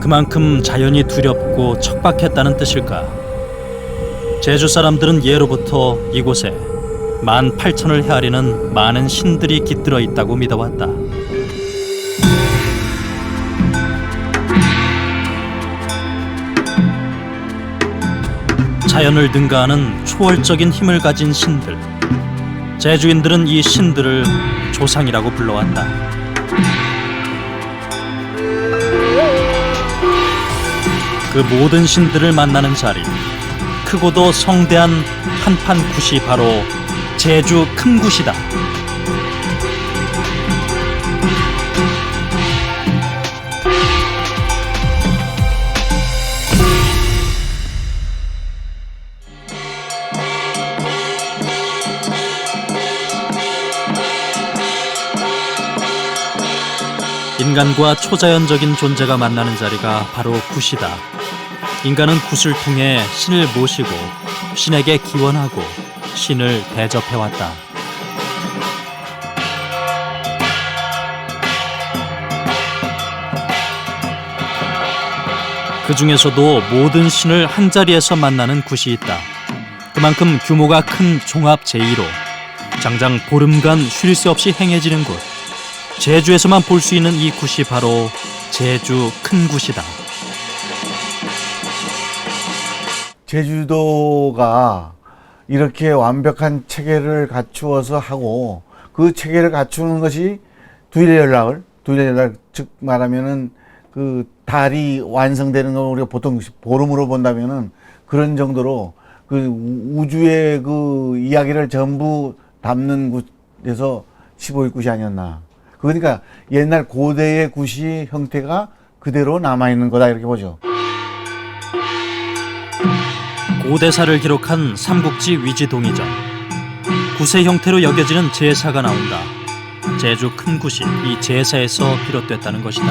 그만큼 자연이 두렵고 척박했다는 뜻일까? 제주 사람들은 예로부터 이곳에 18,000을 헤아리는 많은 신들이 깃들어 있다고 믿어왔다. 자연을 능가하는 초월적인 힘을 가진 신들. 제주인들은 이 신들을 조상이라고 불러왔다. 그 모든 신들을 만나는 자리, 크고도 성대한 한판 굿이 바로 제주 큰 굿이다. 인간과 초자연적인 존재가 만나는 자리가 바로 굿이다. 인간은 굿을 통해 신을 모시고 신에게 기원하고 신을 대접해왔다. 그 중에서도 모든 신을 한자리에서 만나는 굿이 있다. 그만큼 규모가 큰 종합 제1호, 장장 보름간 쉴 새 없이 행해지는 곳. 제주에서만 볼 수 있는 이 굿이 바로 제주 큰 굿이다. 제주도가 이렇게 완벽한 체계를 갖추어서 하고 그 체계를 갖추는 것이 두일연락, 즉 말하면은 그 달이 완성되는 걸 우리가 보통 보름으로 본다면은 그런 정도로 그 우주의 그 이야기를 전부 담는 곳에서 15일 굿이 아니었나. 그러니까 옛날 고대의 굿이 형태가 그대로 남아있는 거다 이렇게 보죠. 고대사를 기록한 삼국지 위지동의전. 굿의 형태로 여겨지는 제사가 나온다. 제주 큰 굿이 이 제사에서 비롯됐다는 것이다.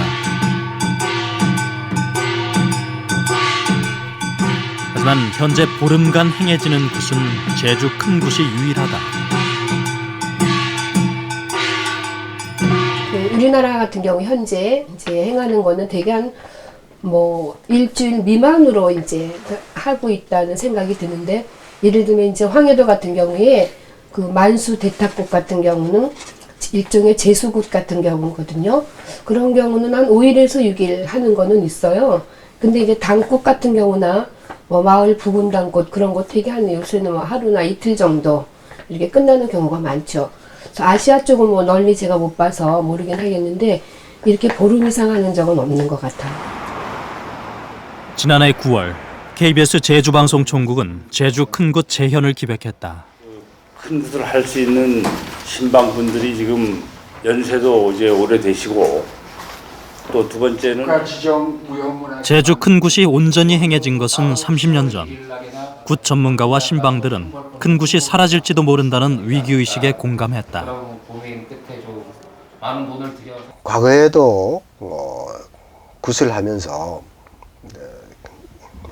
하지만 현재 보름간 행해지는 굿은 제주 큰 굿이 유일하다. 우리나라 같은 경우 현재 이제 행하는 거는 대개 한 일주일 미만으로 이제 하고 있다는 생각이 드는데, 예를 들면 이제 황해도 같은 경우에 그 만수 대탑국 같은 경우는 일종의 제수국 같은 경우거든요. 그런 경우는 한 5일에서 6일 하는 거는 있어요. 근데 이제 당국 같은 경우나 마을 부근 당국 그런 거 되게 한 요새는 하루나 이틀 정도 이렇게 끝나는 경우가 많죠. 그래서 아시아 쪽은 널리 제가 못 봐서 모르긴 하겠는데 이렇게 보름 이상 하는 적은 없는 것 같아요. 지난해 9월 KBS 제주방송총국은 제주 큰 굿 재현을 기획했다. 큰 굿을 할 수 있는 신방분들이 지금 연세도 이제 오래되시고, 또 두 번째는 제주 큰 굿이 온전히 행해진 것은 30년 전. 굿 전문가와 신방들은 큰 굿이 사라질지도 모른다는 위기의식에 공감했다. 과거에도 굿을 하면서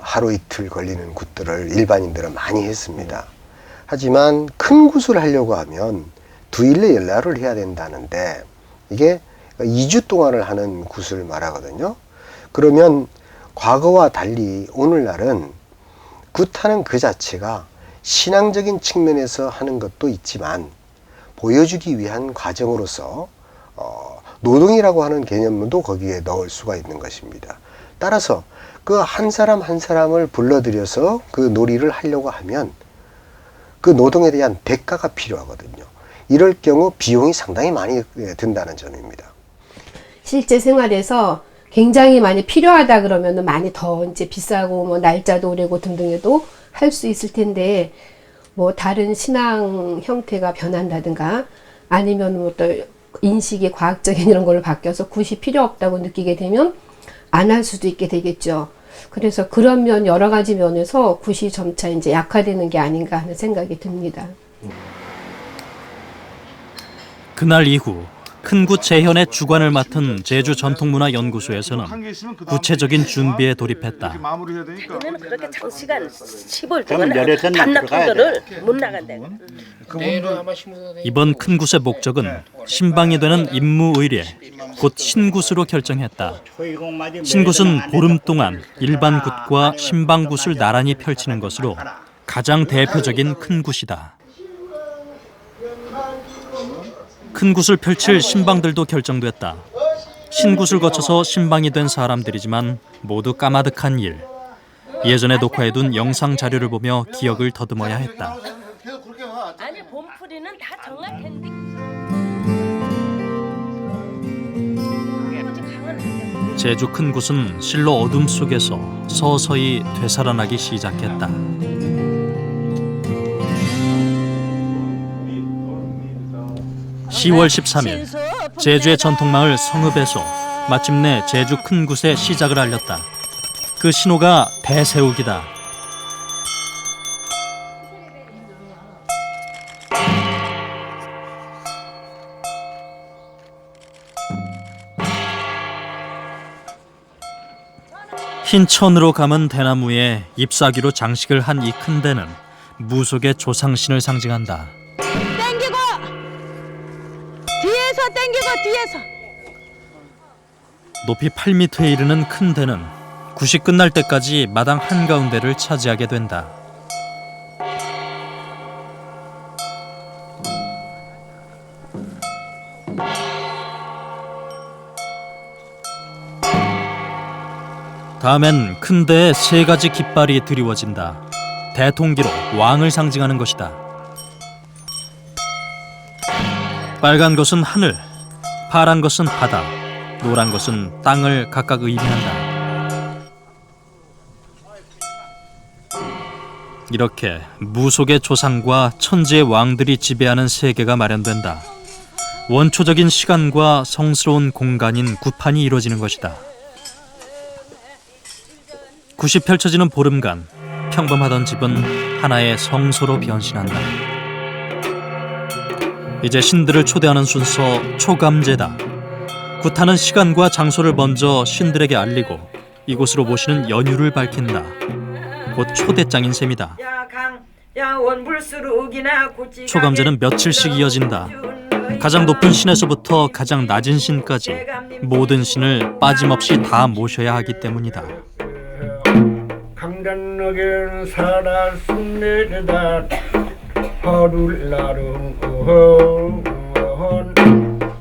하루 이틀 걸리는 굿들을 일반인들은 많이 했습니다. 하지만 큰 굿을 하려고 하면 두일에 연락을 해야 된다는데, 이게 2주 동안을 하는 굿을 말하거든요. 그러면 과거와 달리 오늘날은 굿하는 그 자체가 신앙적인 측면에서 하는 것도 있지만 보여주기 위한 과정으로서 노동이라고 하는 개념도 거기에 넣을 수가 있는 것입니다. 따라서 그 한 사람 한 사람을 불러들여서 그 놀이를 하려고 하면 그 노동에 대한 대가가 필요하거든요. 이럴 경우 비용이 상당히 많이 든다는 점입니다. 실제 생활에서 굉장히 많이 필요하다 그러면은 많이 더 이제 비싸고 날짜도 오래고 등등해도 할 수 있을 텐데, 다른 신앙 형태가 변한다든가 아니면 또 인식이 과학적인 이런 걸로 바뀌어서 굿이 필요 없다고 느끼게 되면 안 할 수도 있게 되겠죠. 그래서 그런 면 여러 가지 면에서 굿이 점차 이제 약화되는 게 아닌가 하는 생각이 듭니다. 그날 이후 큰구 재현의 주관을 맡은 제주전통문화연구소에서는 구체적인 준비에 돌입했다. 그러면 그렇게 장시간 10월 동안 반납통도를 못 나간대. 이번 큰굿의 목적은 신방이 되는 임무의례, 곧 신굿으로 결정했다. 신굿은 보름 동안 일반 굿과 신방굿을 나란히 펼치는 것으로 가장 대표적인 큰굿이다. 큰굿을 펼칠 신방들도 결정됐다. 신굿을 거쳐서 신방이 된 사람들이지만 모두 까마득한 일. 예전에 녹화해둔 영상 자료를 보며 기억을 더듬어야 했다. 아니 봄풀이는 다 정확했는데. 제주 큰굿은 실로 어둠 속에서 서서히 되살아나기 시작했다. 10월 13일 제주의 전통마을 성읍에서 마침내 제주 큰굿의 시작을 알렸다. 그 신호가 대세우기다. 흰 천으로 감은 대나무에 잎사귀로 장식을 한 이 큰 대는 무속의 조상신을 상징한다. 땡기고 뒤에서 땡기고 뒤에서. 높이 8m에 이르는 큰 대는 굿이 끝날 때까지 마당 한가운데를 차지하게 된다. 다음엔 큰 대에 3가지 깃발이 드리워진다. 대통기로 왕을 상징하는 것이다. 빨간 것은 하늘, 파란 것은 바다, 노란 것은 땅을 각각 의미한다. 이렇게 무속의 조상과 천지의 왕들이 지배하는 세계가 마련된다. 원초적인 시간과 성스러운 공간인 굿판이 이루어지는 것이다. 굿이 펼쳐지는 보름간 평범하던 집은 하나의 성소로 변신한다. 이제 신들을 초대하는 순서 초감제다. 굿하는 시간과 장소를 먼저 신들에게 알리고 이곳으로 모시는 연유를 밝힌다. 곧 초대장인 셈이다. 초감제는 며칠씩 이어진다. 가장 높은 신에서부터 가장 낮은 신까지 모든 신을 빠짐없이 다 모셔야 하기 때문이다. 강단너겐 살았습니다. 하루 나름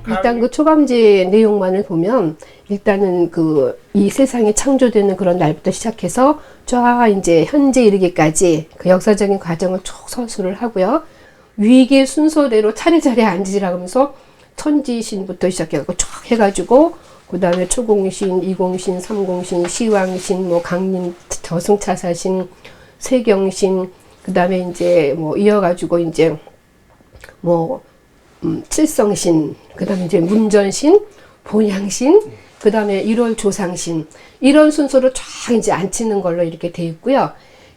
일단 그 초감제 내용만을 보면 일단은 그 이 세상이 창조되는 그런 날부터 시작해서 쫙 이제 현재 이르기까지 그 역사적인 과정을 쭉 서술을 하고요. 위계 순서대로 차례차례 앉으시라고 하면서 천지신부터 시작해서 쭉 해가지고 그 다음에 초공신, 이공신, 삼공신, 시왕신, 뭐 강림, 저승차사신, 세경신, 그 다음에 이제 뭐 이어가지고 이제 뭐 칠성신, 그 다음에 이제 문전신, 본향신, 그 다음에 1월 조상신, 이런 순서로 쫙 이제 앉히는 걸로 이렇게 돼 있고요.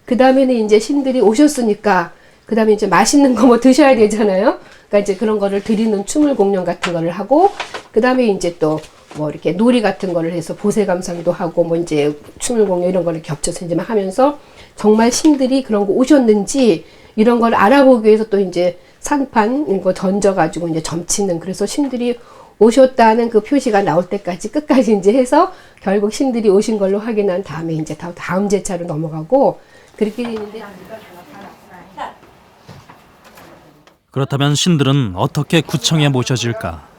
그 다음에는 이제 신들이 오셨으니까 그 다음에 이제 맛있는 거 뭐 드셔야 되잖아요. 그러니까 이제 그런 거를 드리는 춤을 공연 같은 거를 하고, 그 다음에 이제 또 뭐 이렇게 놀이 같은 거를 해서 보세 감상도 하고 뭐 이제 춤을 공연 이런 거를 겹쳐서 이제 하면서 정말 신들이 그런 거 오셨는지 이런 걸 알아보기 위해서 또 이제 산판 이거 던져가지고 이제 점치는, 그래서 신들이 오셨다는 그 표시가 나올 때까지 끝까지 이제 해서 결국 신들이 오신 걸로 확인한 다음에 이제 다음 제차로 넘어가고 그렇게 되는데. 그렇다면 신들은 어떻게 구청에 모셔질까?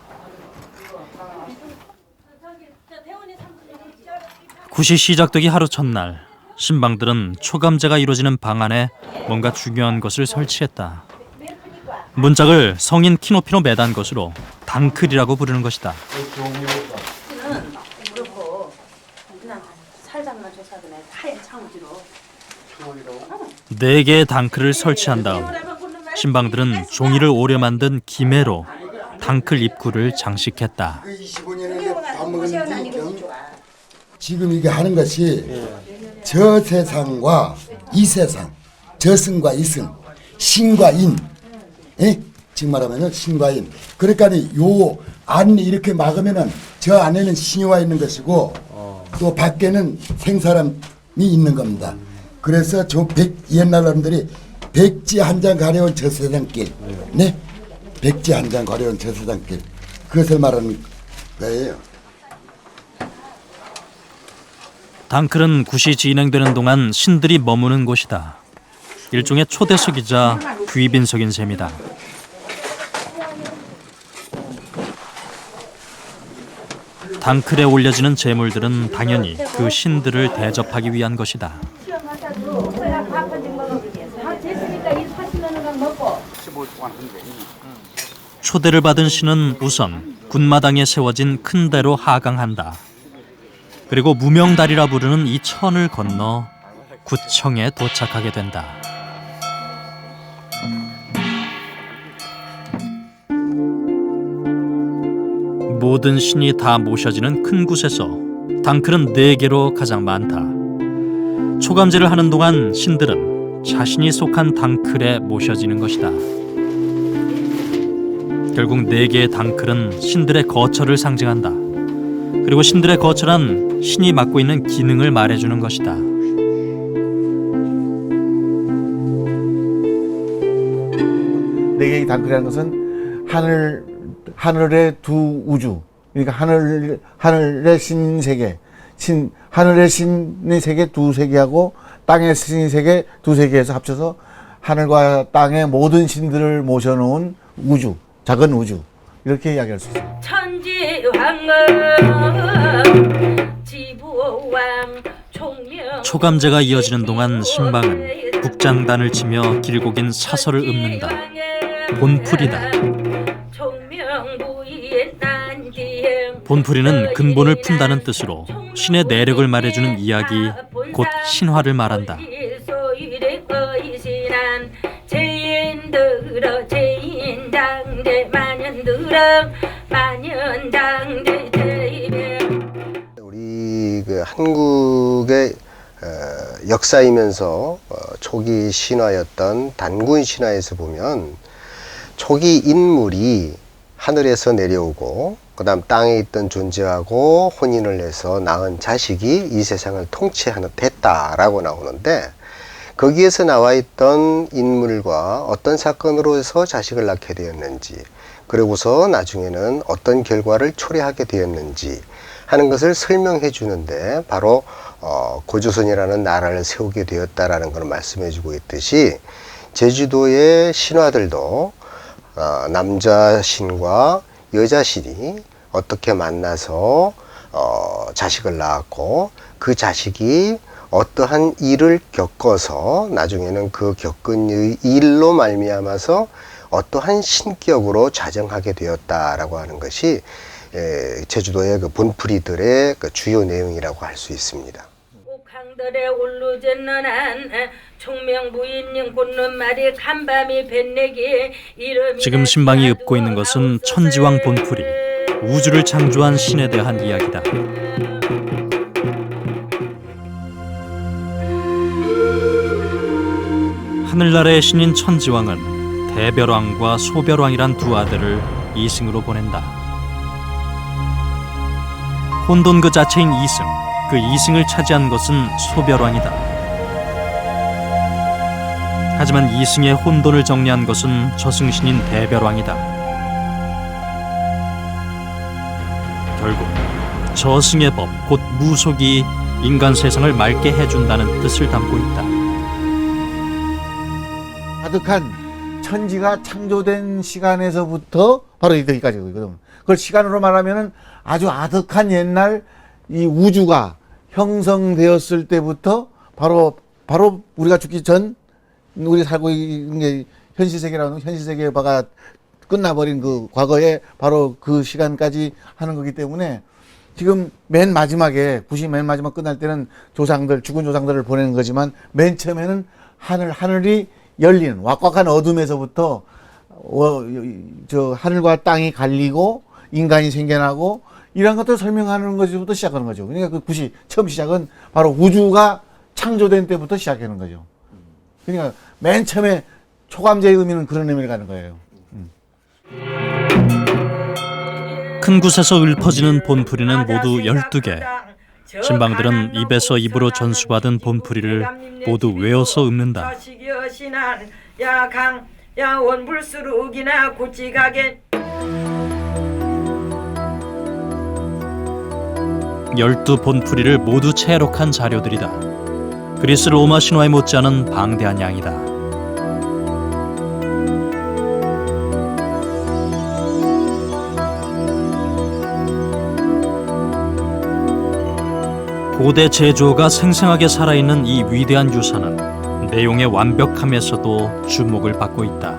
굿이 시작되기 하루 첫날, 신방들은 초감제가 이루어지는 방 안에 뭔가 중요한 것을 설치했다. 문짝을 성인 키높이로 매단 것으로 당클이라고 부르는 것이다. 네 개의 당클을 설치한 다음 신방들은 종이를 오려 만든 기매로 당클 입구를 장식했다. 25년에 밥 먹은 지금 이게 하는 것이 저 세상과 이 세상, 저승과 이승, 신과 인, 예? 지금 말하면 신과 인. 그러니까 요 안 이렇게 막으면은 저 안에는 신이 와 있는 것이고 또 밖에는 생사람이 있는 겁니다. 그래서 옛날 사람들이 백지 한 장 가려운 저 세상길, 네, 백지 한 장 가려운 저 세상길, 그것을 말하는 거예요. 당클은 굿이 진행되는 동안 신들이 머무는 곳이다. 일종의 초대석이자 귀빈석인 셈이다. 당클에 올려지는 제물들은 당연히 그 신들을 대접하기 위한 것이다. 초대를 받은 신은 우선 군마당에 세워진 큰 대로 하강한다. 그리고 무명다리라 부르는 이 천을 건너 구청에 도착하게 된다. 모든 신이 다 모셔지는 큰 굿에서 당클은 4개로 가장 많다. 초감제를 하는 동안 신들은 자신이 속한 당클에 모셔지는 것이다. 결국 4개의 당클은 신들의 거처를 상징한다. 그리고 신들의 거처란 신이 맡고 있는 기능을 말해주는 것이다. 네 개의 당클이라는 것은 하늘의 두 우주, 그러니까 하늘의 신 세계, 하늘의 신의 세계 두 세계하고 땅의 신의 세계 두 세계에서 합쳐서 하늘과 땅의 모든 신들을 모셔놓은 우주, 작은 우주, 이렇게 이야기할 수 있습니다. 초감제가 이어지는 동안 신방은 국장단을 치며 길고 긴 사설을 읊는다. 본풀이다. 본풀이는 근본을 푼다는 뜻으로 신의 내력을 말해주는 이야기, 곧 신화를 말한다. 우리 그 한국의 역사이면서 초기 신화였던 단군 신화에서 보면 초기 인물이 하늘에서 내려오고 그다음 땅에 있던 존재하고 혼인을 해서 낳은 자식이 이 세상을 통치하는 됐다라고 나오는데, 거기에서 나와 있던 인물과 어떤 사건으로 해서 자식을 낳게 되었는지, 그리고서 나중에는 어떤 결과를 초래하게 되었는지 하는 것을 설명해 주는데, 바로 고조선이라는 나라를 세우게 되었다라는 걸 말씀해 주고 있듯이, 제주도의 신화들도 남자 신과 여자 신이 어떻게 만나서 자식을 낳았고, 그 자식이 어떠한 일을 겪어서 나중에는 그 겪은 일로 말미암아서 어떠한 신격으로 자정하게 되었다라고 하는 것이 제주도의 그 본풀이들의 그 주요 내용이라고 할 수 있습니다. 옥항들의 올루젠너난 총명부인님 곤는 말이 간밤이 뱃내기. 지금 신방이 읊고 있는 것은 천지왕 본풀이, 우주를 창조한 신에 대한 이야기다. 하늘나라의 신인 천지왕은 대별왕과 소별왕이란 두 아들을 이승으로 보낸다. 혼돈 그 자체인 이승, 그 이승을 차지한 것은 소별왕이다. 하지만 이승의 혼돈을 정리한 것은 저승신인 대별왕이다. 결국 저승의 법, 곧 무속이 인간 세상을 맑게 해준다는 뜻을 담고 있다. 아득한 천지가 창조된 시간에서부터 바로 여기까지거든. 그걸 시간으로 말하면은 아주 아득한 옛날 이 우주가 형성되었을 때부터 바로 우리가 죽기 전, 우리 살고 있는 게 현실세계라는 현실세계의 바가 끝나버린 그 과거에 바로 그 시간까지 하는 거기 때문에, 지금 맨 마지막에 굿이 맨 마지막 끝날 때는 조상들, 죽은 조상들을 보내는 거지만, 맨 처음에는 하늘이 열리는 왁왁한 어둠에서부터 저 하늘과 땅이 갈리고 인간이 생겨나고 이런 것들 설명하는 것부터 시작하는 거죠. 그러니까 그 굿이 처음 시작은 바로 우주가 창조된 때부터 시작하는 거죠. 그러니까 맨 처음에 초감제의 의미는 그런 의미를 가는 거예요. 큰 굿에서 읊어지는 본풀이는 모두 12개. 신방들은 입에서 입으로 전수받은 본풀이를 모두 외워서 읊는다. 야 원불수룩이나 고치가게 12본풀이를 모두 채록한 자료들이다. 그리스 로마 신화에 못지않은 방대한 양이다. 고대 제조가 생생하게 살아있는 이 위대한 유산은 내용의 완벽함에서도 주목을 받고 있다.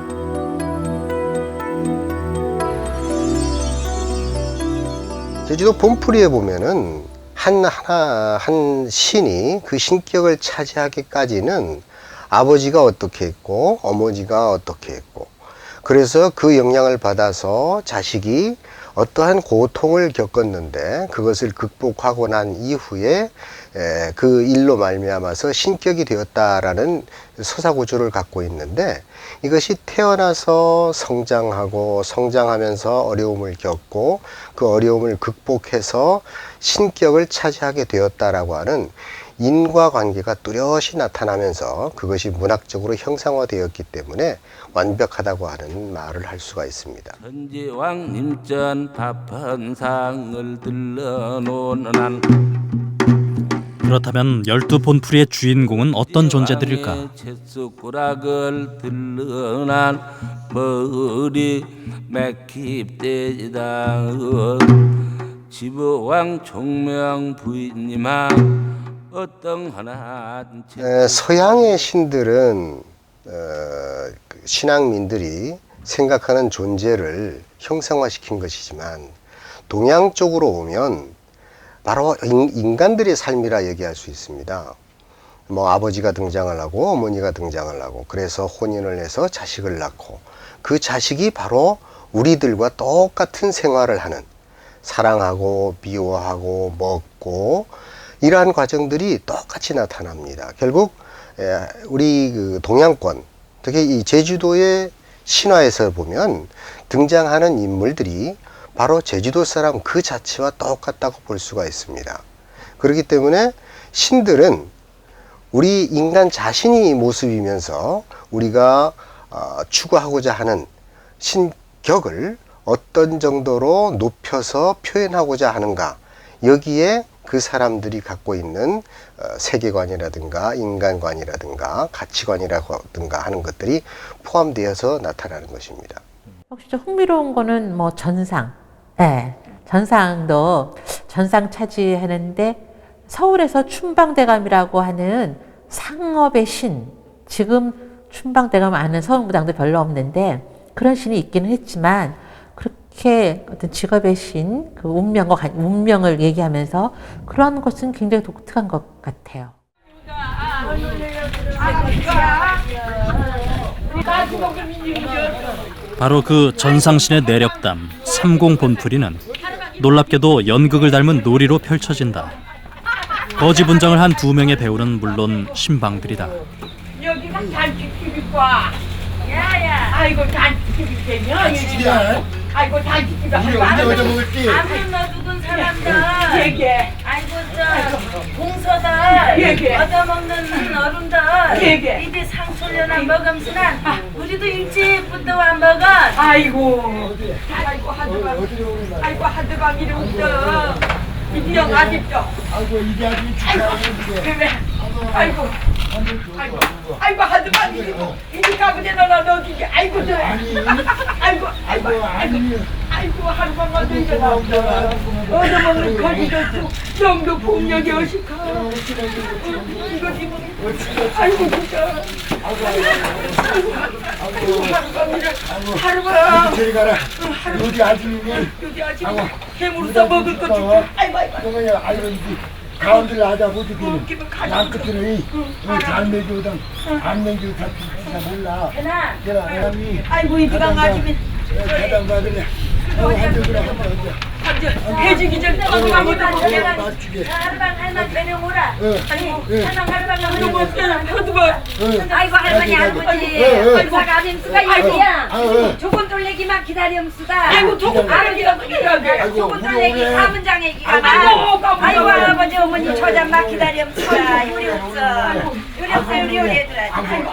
제주도 본풀이에 보면은 한 신이 그 신격을 차지하기까지는 아버지가 어떻게 했고 어머니가 어떻게 했고, 그래서 그 영향을 받아서 자식이 어떠한 고통을 겪었는데 그것을 극복하고 난 이후에 그 일로 말미암아서 신격이 되었다라는 서사구조를 갖고 있는데, 이것이 태어나서 성장하고 성장하면서 어려움을 겪고 그 어려움을 극복해서 신격을 차지하게 되었다라고 하는 인과관계가 뚜렷이 나타나면서 그것이 문학적으로 형상화되었기 때문에 완벽하다고 하는 말을 할 수가 있습니다. 전지왕 님전 밥한 상을 들러놓는 한 그렇다면 12본풀이의 주인공은 어떤 존재들일까? 채쑥구락을 들러난 머리 맥힙대지다 지부왕 총명 부인님아 어떤 하나 서양의 신들은 신앙민들이 생각하는 존재를 형상화시킨 것이지만, 동양 쪽으로 오면 바로 인간들의 삶이라 얘기할 수 있습니다. 뭐 아버지가 등장을 하고 어머니가 등장을 하고, 그래서 혼인을 해서 자식을 낳고, 그 자식이 바로 우리들과 똑같은 생활을 하는, 사랑하고 미워하고 먹고 이러한 과정들이 똑같이 나타납니다. 결국 우리 그 동양권, 특히 이 제주도의 신화에서 보면 등장하는 인물들이 바로 제주도 사람 그 자체와 똑같다고 볼 수가 있습니다. 그렇기 때문에 신들은 우리 인간 자신이 모습이면서 우리가 추구하고자 하는 신격을 어떤 정도로 높여서 표현하고자 하는가, 여기에 그 사람들이 갖고 있는 세계관이라든가 인간관이라든가 가치관이라든가 하는 것들이 포함되어서 나타나는 것입니다. 혹시 좀 흥미로운 거는 뭐 전상, 네, 전상도 전상 차지하는데 서울에서 춘방대감이라고 하는 상업의 신, 지금 춘방대감 아는 서울무당도 별로 없는데 그런 신이 있기는 했지만, 그렇게 어떤 직업의 신, 그 운명을 얘기하면서 그런 것은 굉장히 독특한 것 같아요. 바로 그 전상신의 내력담 삼공본풀이는 놀랍게도 연극을 닮은 놀이로 펼쳐진다. 거지 분장을 한 2명의 배우는 물론 신방들이다. 여기가 단식집이과. 야야. 아이고 단식집이겠냐? 아이고 단식집이 우리 언제 어제 먹을지. 아무튼 너 누군 사람들 얘기해. 아이고 저 공서들 얘기해. 얻어먹는 어른들 얘기해. 이제 상철려나 먹음시난 우리도 일찍부터 안 먹어. 아이고 하드방. 아이고 하드방 이리 웃어. 이형 아직도. 아이고 이게 아주 그래. 아이고 하드방 이리 가보자 너 이게 아이고 저. 아이고 하루만만 되잖아. 얻어먹는 거지도 정도 폭력이 어식하. 이거 아이고 진짜. 하루만. 저리 가라. 어디 아줌이. 여기 아직 해물 써먹을 것 좀. 아이고. 아이고 이제 가운데를 하다 보니까 양끝으로 잘 먹이거든. 안 먹이고 다 진짜 몰라. 내가 아이고 이두강 아줌이. 대단 받으래. 한줄 그래 한줄. 해지기 전에 누가 못 맞추게. 하루방 할머니 되면 오라. 아니 할망 하루방 누구 아이고 할머니 할아버지 의사가 암수가 있지야. 조금 돌리기만 기다림수다. 아이고 조금 알기라도 해야 돼. 조금 돌리기 사문장 얘기가 아이고, 많아. 아이고 아이고. 할아버지 어머니 저잠만 기다림수다. 요리 없어. 요리 없어 요리 해드라지. 아이고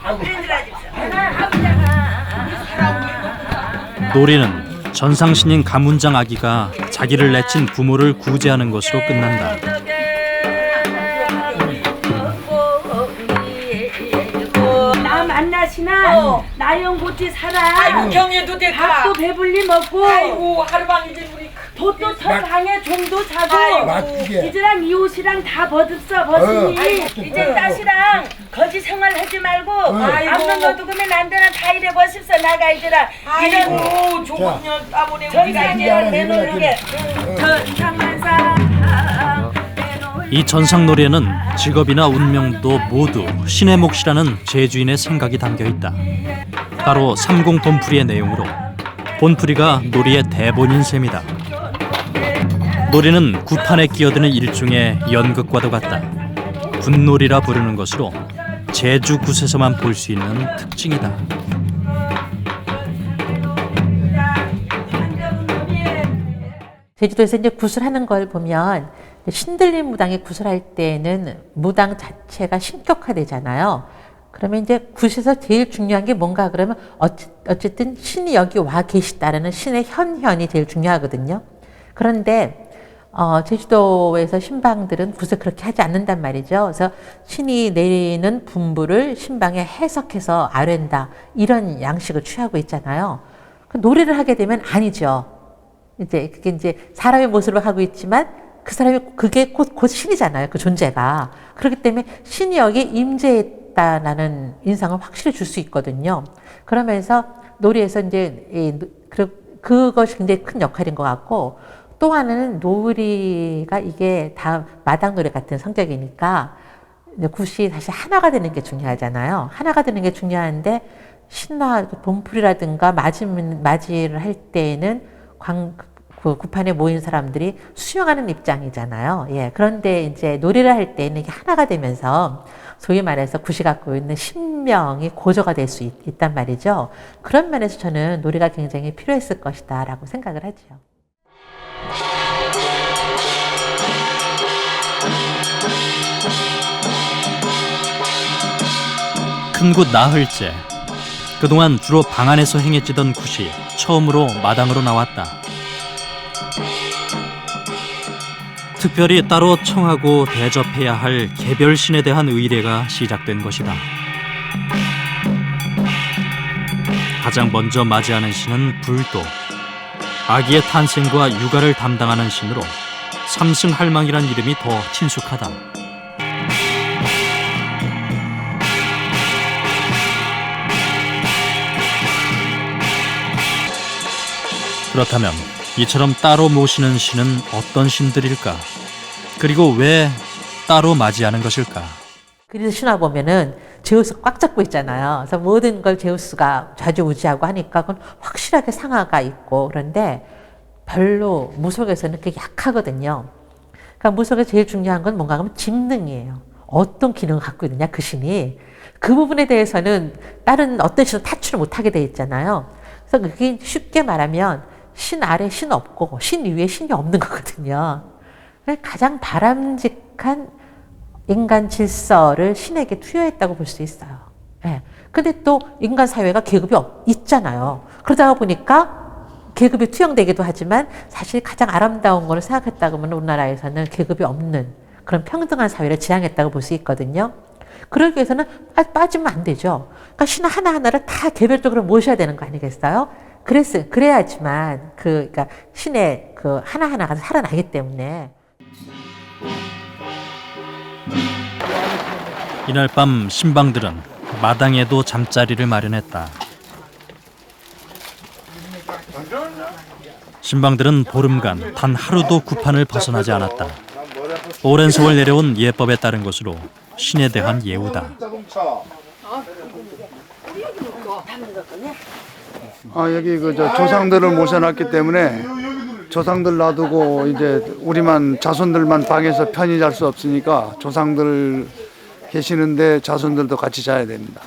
아이고 그래드라지. 놀이는 전상신인 가문장 아기가 자기를 내친 부모를 구제하는 것으로 끝난다. 나 만나시나 나영 보티 살아. 아이고 경애도 됐다. 밥도 배불리 먹고 아이고 하루방이지 우리 돛도 서 방에 좀도 자고 맞추게. 이제랑 이 옷이랑 다 벗읍어 벗으니 이제 딸이랑 거지 생활 하지 말고 앞선 너두금에 난데나 다 이래 벗읍어 나가 이제라 이런 아이고 조금년 따보내 전상이랑 내놓게 전상만사 이 전상놀이에는 직업이나 운명도 모두 신의 몫이라는 제주인의 생각이 담겨 있다. 바로 삼공 본풀이의 내용으로 본풀이가 놀이의 대본인 셈이다. 놀이는 구판에 끼어드는 일종의 연극과도 같다. 분놀이라 부르는 것으로 제주 굿에서만 볼 수 있는 특징이다. 제주도에서 이제 굿을 하는 걸 보면 신들림 무당이 굿을 할 때는 무당 자체가 신격화되잖아요. 그러면 이제 굿에서 제일 중요한 게 뭔가 그러면 어쨌든 신이 여기 와 계시다라는 신의 현현이 제일 중요하거든요. 그런데 제주도에서 신방들은 굿을 그렇게 하지 않는단 말이죠. 그래서 신이 내리는 분부를 신방에 해석해서 아랜다 이런 양식을 취하고 있잖아요. 그 노래를 하게 되면 아니죠. 이제 그게 이제 사람의 모습으로 하고 있지만 그 사람이 그게 곧 신이잖아요. 그 존재가. 그렇기 때문에 신이 여기 임재했다라는 인상을 확실히 줄 수 있거든요. 그러면서 놀이에서 이제 그것이 굉장히 큰 역할인 것 같고 또 하나는 놀이가 이게 다 마당 노래 같은 성격이니까 굿이 다시 하나가 되는 게 중요하잖아요. 하나가 되는 게 중요한데 신나 본풀이라든가 맞이를 할 때는 그 구판에 모인 사람들이 수용하는 입장이잖아요. 예. 그런데 이제 놀이를 할 때는 이게 하나가 되면서 소위 말해서 굿이 갖고 있는 신명이 고조가 될 수 있단 말이죠. 그런 면에서 저는 놀이가 굉장히 필요했을 것이다라고 생각을 하죠. 큰 굿 나흘째. 그동안 주로 방 안에서 행해지던 굿이 처음으로 마당으로 나왔다. 특별히 따로 청하고 대접해야 할 개별신에 대한 의례가 시작된 것이다. 가장 먼저 맞이하는 신은 불도. 아기의 탄생과 육아를 담당하는 신으로 삼승할망이란 이름이 더 친숙하다. 그렇다면 이처럼 따로 모시는 신은 어떤 신들일까? 그리고 왜 따로 맞이하는 것일까? 그래서 신화 보면은 제우스 꽉 잡고 있잖아요. 그래서 모든 걸 제우스가 좌지우지하고 하니까 그건 확실하게 상하가 있고 그런데 별로 무속에서는 그게 약하거든요. 그러니까 무속에 제일 중요한 건 뭔가 하면 직능이에요. 어떤 기능을 갖고 있느냐 그 신이. 그 부분에 대해서는 다른 어떤 신은 타출을 못하게 돼 있잖아요. 그래서 그게 쉽게 말하면 신 아래 신 없고 신 위에 신이 없는 거거든요. 가장 바람직한 인간 질서를 신에게 투여했다고 볼 수 있어요. 예. 근데 또 인간 사회가 계급이 있잖아요. 그러다 보니까 계급이 투영되기도 하지만 사실 가장 아름다운 거를 생각했다고 하면 우리나라에서는 계급이 없는 그런 평등한 사회를 지향했다고 볼 수 있거든요. 그러기 위해서는 빠지면 안 되죠. 그러니까 신 하나하나를 다 개별적으로 모셔야 되는 거 아니겠어요? 그래야지만 그러니까 신의 그 하나하나가 살아나기 때문에. 이날 밤 신방들은 마당에도 잠자리를 마련했다. 신방들은 보름간 단 하루도 구판을 벗어나지 않았다. 오랜 세월 내려온 예법에 따른 것으로 신에 대한 예우다. 여기 저 조상들을 모셔놨기 때문에 조상들 놔두고 이제 우리만 자손들만 방에서 편히 잘 수 없으니까 조상들 계시는데 자손들도 같이 자야 됩니다.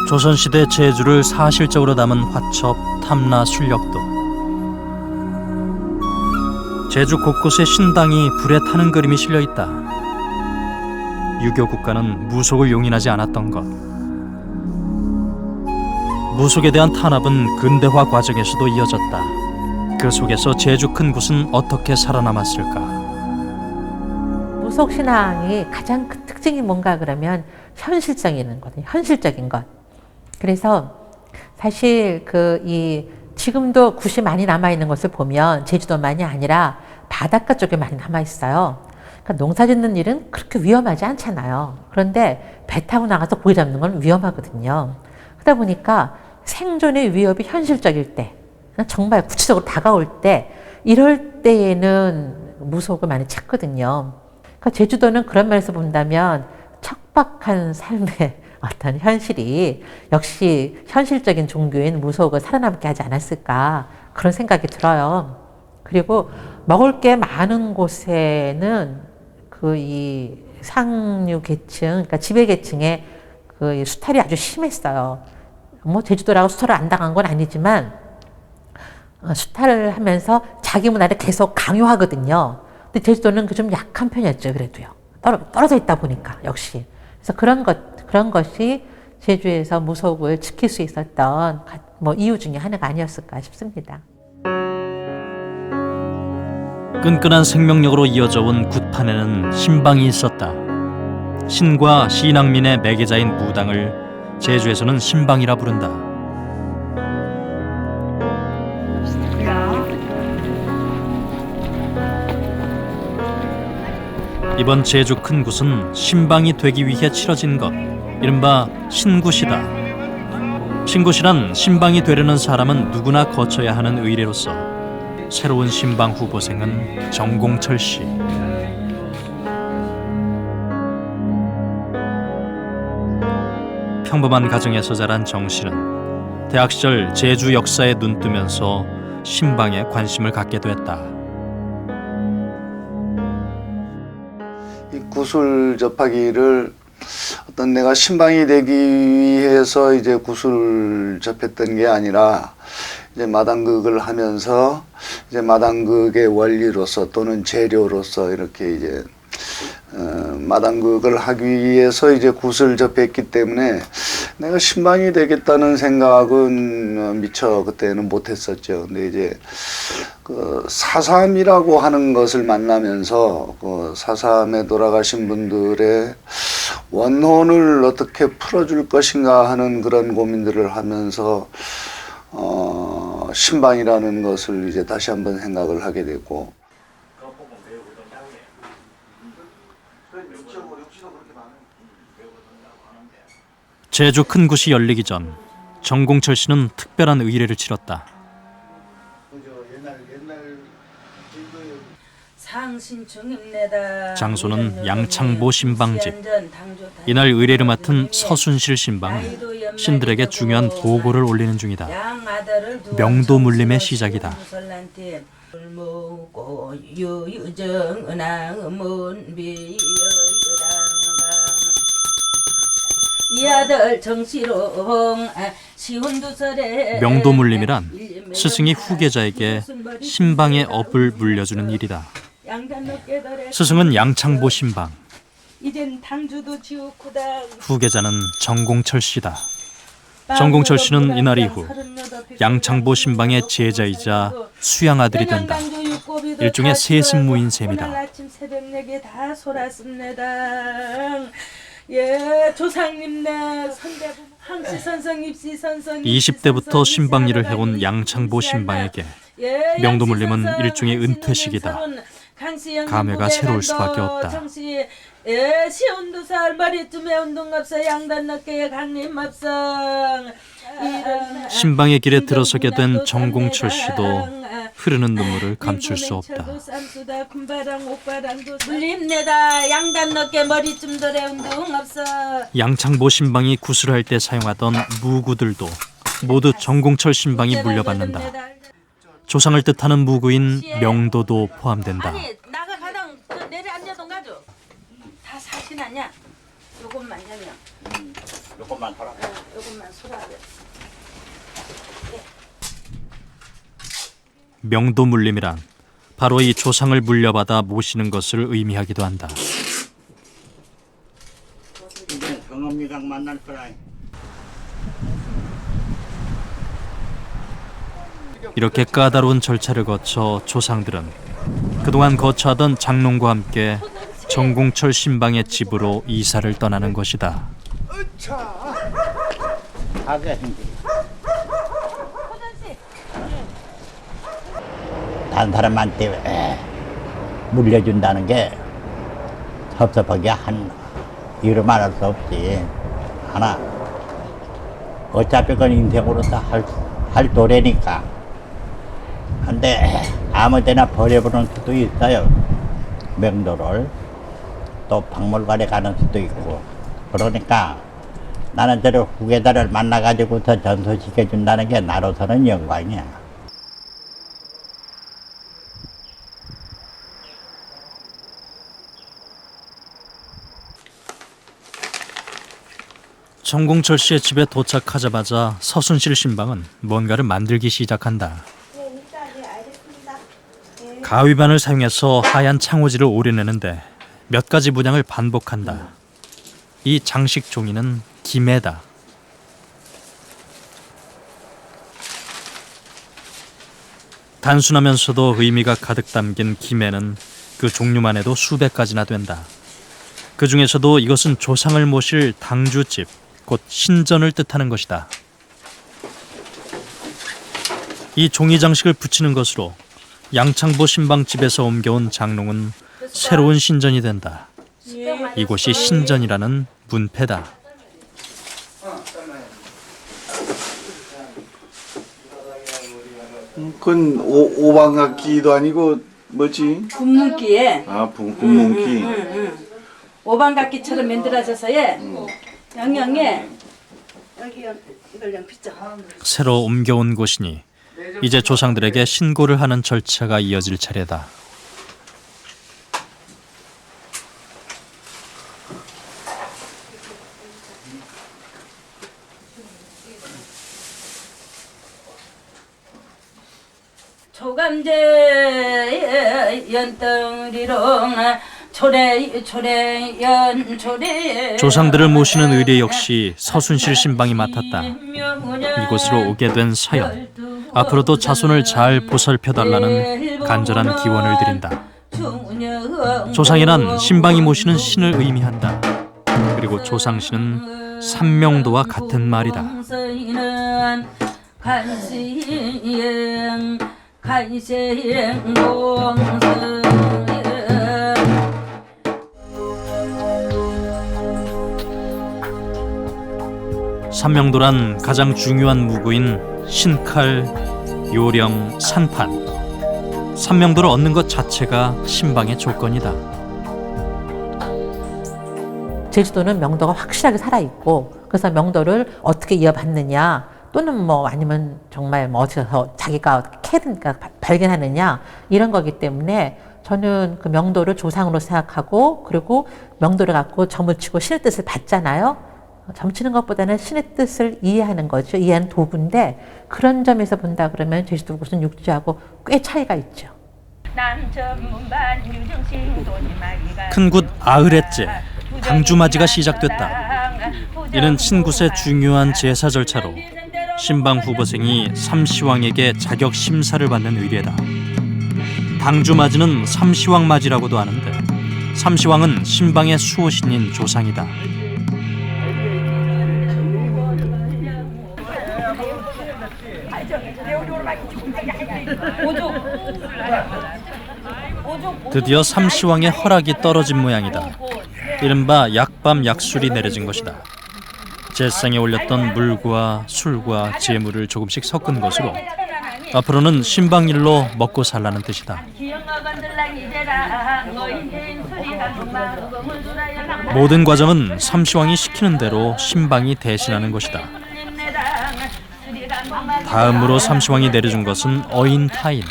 조선시대 제주를 사실적으로 담은 화첩 탐라 술력도, 제주 곳곳에 신당이 불에 타는 그림이 실려있다. 유교 국가는 무속을 용인하지 않았던 것. 무속에 대한 탄압은 근대화 과정에서도 이어졌다. 그 속에서 제주 큰 굿은 어떻게 살아남았을까? 무속 신앙이 가장 큰 특징이 뭔가 그러면 현실적인 거거든요. 현실적인 것. 그래서 사실 지금도 굿이 많이 남아 있는 것을 보면 제주도만이 아니라 바닷가 쪽에 많이 남아 있어요. 그러니까 농사 짓는 일은 그렇게 위험하지 않잖아요. 그런데 배 타고 나가서 고기 잡는 건 위험하거든요. 그러다 보니까 생존의 위협이 현실적일 때, 정말 구체적으로 다가올 때, 이럴 때에는 무속을 많이 찾거든요. 그러니까 제주도는 그런 면에서 본다면 척박한 삶의 어떤 현실이 역시 현실적인 종교인 무속을 살아남게 하지 않았을까, 그런 생각이 들어요. 그리고 먹을 게 많은 곳에는 이 상류 계층, 그러니까 지배 계층의 수탈이 아주 심했어요. 뭐 제주도라고 수탈을 안 당한 건 아니지만 수탈을 하면서 자기 문화를 계속 강요하거든요. 근데 제주도는 좀 약한 편이었죠. 그래도요. 떨어져 있다 보니까 역시. 그래서 그런 것이 제주에서 무속을 지킬 수 있었던 이유 중에 하나가 아니었을까 싶습니다. 끈끈한 생명력으로 이어져 온 굿판에는 신방이 있었다. 신과 신앙민의 매개자인 무당을 제주에서는 신방이라 부른다. 이번 제주 큰 굿은 신방이 되기 위해 치러진 것, 이른바 신굿이다. 신굿이란 신방이 되려는 사람은 누구나 거쳐야 하는 의례로서 새로운 신방 후보생은 정공철 씨. 평범한 가정에서 자란 정 씨는 대학 시절 제주 역사에 눈뜨면서 신방에 관심을 갖게 됐다. 이 굿을 접하기를 어떤 내가 신방이 되기 위해서 이제 굿을 접했던 게 아니라 이제 마당극을 하면서 이제 마당극의 원리로서 또는 재료로서 이렇게 이제 마당극을 하기 위해서 이제 굿을 접했기 때문에 내가 신방이 되겠다는 생각은 미처 그때는 못했었죠. 근데 이제 그 사삼이라고 하는 것을 만나면서 그 사삼에 돌아가신 분들의 원혼을 어떻게 풀어줄 것인가 하는 그런 고민들을 하면서 신방이라는 것을 이제 다시 한번 생각을 하게 되고. 제주 큰 굿이 열리기 전 정공철 씨는 특별한 의례를 치렀다. 장소는 양창보 신방집. 이날 의례를 맡은 서순실 신방은 신들에게 중요한 보고를 올리는 중이다. 명도물림의 시작이다. 명도물림이란 스승이 후계자에게 신방의 업을 물려주는 일이다. 스승은 양창보 신방, 후계자는 정공철 씨다. 정공철 씨는 이날 이후 양창보 신방의 제자이자 수양아들이 된다. 일종의 세습무인 셈이다. 예, 조상님네 선대부 항시 선성 입시 선성 20대부터 신방 일을 해온 양창보 신방에게 명도물림은 일종의 은퇴식이다. 감회가 새로울 수밖에 없다. 예, 시온두살 머리쯤에 운동갑사 양단 넓게 강림합성 신방의 길에 들어서게 된 정공철 씨도 흐르는 눈물을 감출 수 없다. 쌈수다 군바랑 옥바랑도 물림내다 양단 넣게 머리쯤 덜에 운동 없어. 양창보 신방이 구슬할 때 사용하던 무구들도 모두 정공철 신방이 물려받는다. 조상을 뜻하는 무구인 명도도 포함된다. 아니 나가 가당 내려앉아도 가죠. 다 사신 아니야. 요것만 하면. 요것만 하라. 요것만 소라. 명도 물림이란 바로 이 조상을 물려받아 모시는 것을 의미하기도 한다. 이제 경험이랑 만날 거라. 이렇게 까다로운 절차를 거쳐 조상들은 그동안 거처하던 장롱과 함께 정공철 신방의 집으로 이사를 떠나는 것이다. 다른 사람한테 물려준다는 게 섭섭하게 한 이유로 말할 수 없지. 하나 어차피 그건 인생으로 다 할 도래니까. 근데 아무데나 버려보는 수도 있어요. 명도를. 또 박물관에 가는 수도 있고. 그러니까 나는 저를 후계자를 만나가지고서 전소시켜준다는 게 나로서는 영광이야. 정공철 씨의 집에 도착하자마자 서순실 신방은 뭔가를 만들기 시작한다. 가위반을 사용해서 하얀 창호지를 오려내는데 몇 가지 문양을 반복한다. 이 장식 종이는 기매다. 단순하면서도 의미가 가득 담긴 기매는 그 종류만 해도 수백 가지나 된다. 그 중에서도 이것은 조상을 모실 당주집, 곧 신전을 뜻하는 것이다. 이 종이 장식을 붙이는 것으로 양창보 신방집에서 옮겨온 장롱은 새로운 신전이 된다. 이곳이 신전이라는 문패다. 그건 오방각기도 아니고 뭐지? 군문기에. 아, 군문기. 오방각기처럼 만들어져서 영영에 여기 이걸 좀 빗자. 새로 옮겨온 곳이니 이제 조상들에게 신고를 하는 절차가 이어질 차례다. 초감제 연덩리롱 초래연 초래. 조상들을 모시는 의례 역시 서순실 신방이 맡았다. 이곳으로 오게 된 사연, 앞으로도 자손을 잘 보살펴달라는 간절한 기원을 드린다. 조상이란 신방이 모시는 신을 의미한다. 그리고 조상신은 삼명도와 같은 말이다. 삼명도란 가장 중요한 무구인 신칼, 요령, 산판. 삼명도를 얻는 것 자체가 신방의 조건이다. 제주도는 명도가 확실하게 살아있고, 그래서 명도를 어떻게 이어받느냐, 또는 뭐 아니면 정말 뭐 어디서 자기가 캐든가 발견하느냐, 이런 거기 때문에 저는 그 명도를 조상으로 생각하고, 그리고 명도를 갖고 점을 치고 신의 뜻을 받잖아요. 점치는 것보다는 신의 뜻을 이해하는 거죠. 이해하는 도구인데, 그런 점에서 본다 그러면 제주도 곳은 육지하고 꽤 차이가 있죠. 큰 굿 아흐렛제, 당주맞이가 시작됐다. 이는 친굿의 중요한 제사 절차로 신방 후보생이 삼시왕에게 자격 심사를 받는 의례다. 당주맞이는 삼시왕맞이라고도 하는데, 삼시왕은 신방의 수호신인 조상이다. 드디어 삼시왕의 허락이 떨어진 모양이다. 이른바 약밤 약술이 내려진 것이다. 제상에 올렸던 물과 술과 재물을 조금씩 섞은 것으로 앞으로는 신방일로 먹고 살라는 뜻이다. 모든 과정은 삼시왕이 시키는 대로 신방이 대신하는 것이다. 다음으로 삼시왕이 내려준 것은 어인타인.